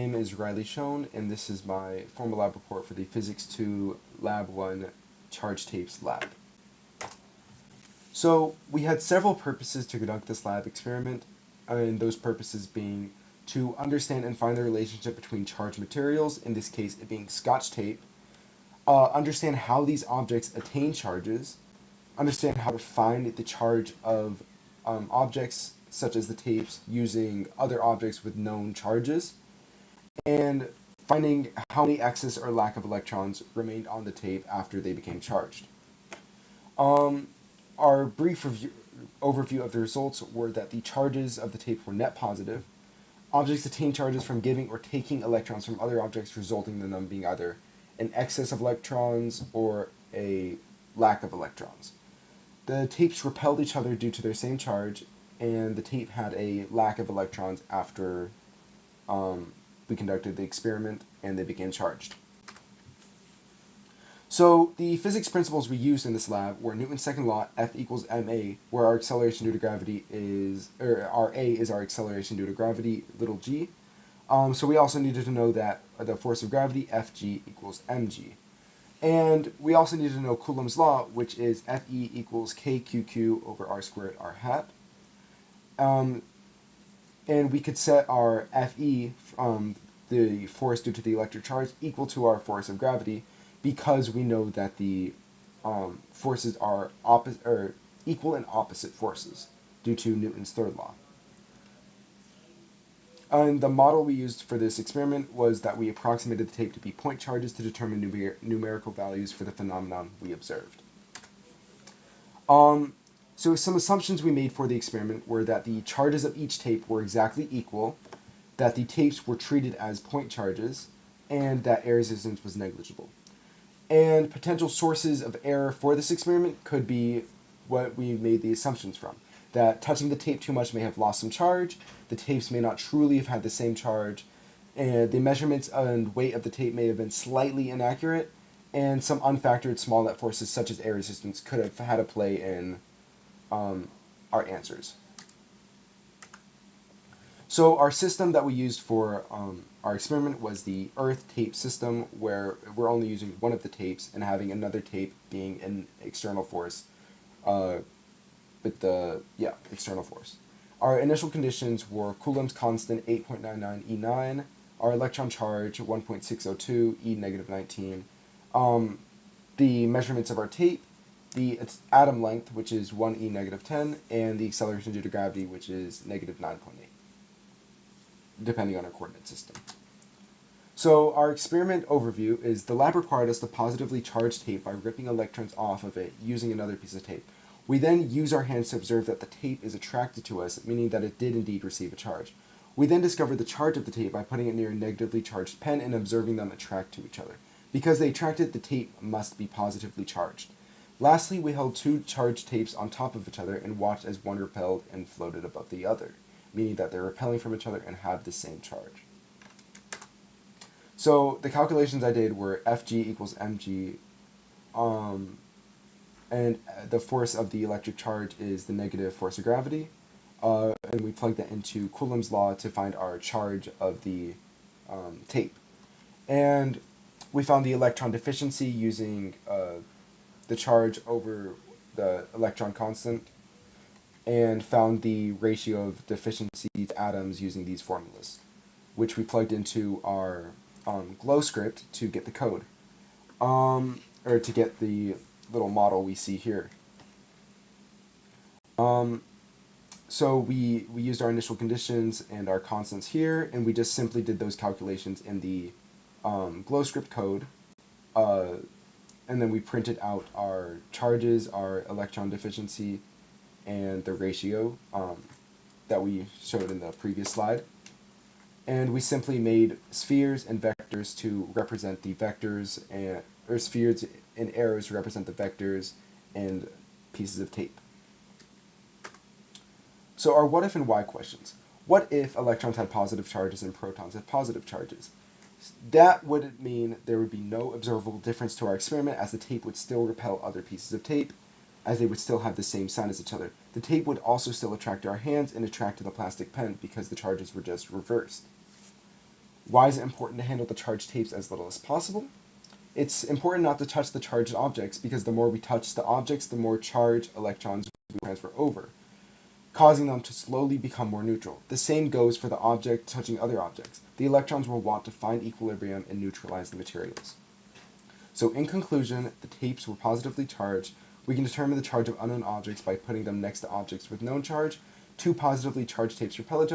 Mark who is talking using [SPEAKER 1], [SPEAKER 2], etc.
[SPEAKER 1] name is Riley Schoen, and this is my formal lab report for the Physics 2 Lab 1 Charge Tapes lab. So we had several purposes to conduct this lab experiment, and those purposes being to understand and find the relationship between charged materials, in this case it being Scotch tape, understand how these objects attain charges, understand how to find the charge of objects such as the tapes using other objects with known charges, and finding how many excess or lack of electrons remained on the tape after they became charged. Um, our brief overview of the results were that the charges of the tape were net positive. Objects attain charges from giving or taking electrons from other objects, resulting in them being either an excess of electrons or a lack of electrons. The tapes repelled each other due to their same charge, and the tape had a lack of electrons after we conducted the experiment and they became charged. So the physics principles we used in this lab were Newton's second law, F equals ma, where our acceleration due to gravity is, or our a is our acceleration due to gravity, little g. So we also needed to know that the force of gravity, Fg equals mg. And we also needed to know Coulomb's law, which is Fe equals kqq over r squared r hat. And we could set our Fe, the force due to the electric charge, equal to our force of gravity, because we know that the forces are equal and opposite forces due to Newton's third law. And the model we used for this experiment was that we approximated the tape to be point charges to determine numerical values for the phenomenon we observed. So some assumptions we made for the experiment were that the charges of each tape were exactly equal, that the tapes were treated as point charges, and that air resistance was negligible. And potential sources of error for this experiment could be what we made the assumptions from. That touching the tape too much may have lost some charge, the tapes may not truly have had the same charge, and the measurements and weight of the tape may have been slightly inaccurate, and some unfactored small net forces such as air resistance could have had a play in our answers. So our system that we used for our experiment was the earth tape system, where we're only using one of the tapes and having another tape being an external force with the external force. Our initial conditions were Coulomb's constant 8.99 E9, our electron charge 1.602 E negative 19, the measurements of our tape, the atom length, which is 1 E negative 10, and the acceleration due to gravity, which is negative 9.8, depending on our coordinate system. So our experiment overview is the lab required us to positively charge tape by ripping electrons off of it using another piece of tape. We then use our hands to observe that the tape is attracted to us, meaning that it did indeed receive a charge. We then discovered the charge of the tape by putting it near a negatively charged pen and observing them attract to each other. Because they attracted, the tape must be positively charged. Lastly, we held two charged tapes on top of each other and watched as one repelled and floated above the other, meaning that they're repelling from each other and have the same charge. So the calculations I did were Fg equals mg, and the force of the electric charge is the negative force of gravity, and we plugged that into Coulomb's law to find our charge of the tape. And we found the electron deficiency using the charge over the electron constant, and found the ratio of deficiency to atoms using these formulas, which we plugged into our glow script to get the code, or to get the little model we see here. So we used our initial conditions and our constants here, and we just simply did those calculations in the glow script code, and then we printed out our charges, our electron deficiency, and the ratio that we showed in the previous slide. And we simply made spheres and vectors to represent the vectors, or spheres and arrows to represent the vectors and pieces of tape. So our what if and why questions. What if electrons had positive charges and protons had positive charges? That would mean there would be no observable difference to our experiment, as the tape would still repel other pieces of tape, as they would still have the same sign as each other. The tape would also still attract our hands and attract to the plastic pen because the charges were just reversed. Why is it important to handle the charged tapes as little as possible? It's important not to touch the charged objects because the more we touch the objects, the more charged electrons we transfer over, causing them to slowly become more neutral. The same goes for the object touching other objects. The electrons will want to find equilibrium and neutralize the materials. So in conclusion, the tapes were positively charged. We can determine the charge of unknown objects by putting them next to objects with known charge. Two positively charged tapes repel each other.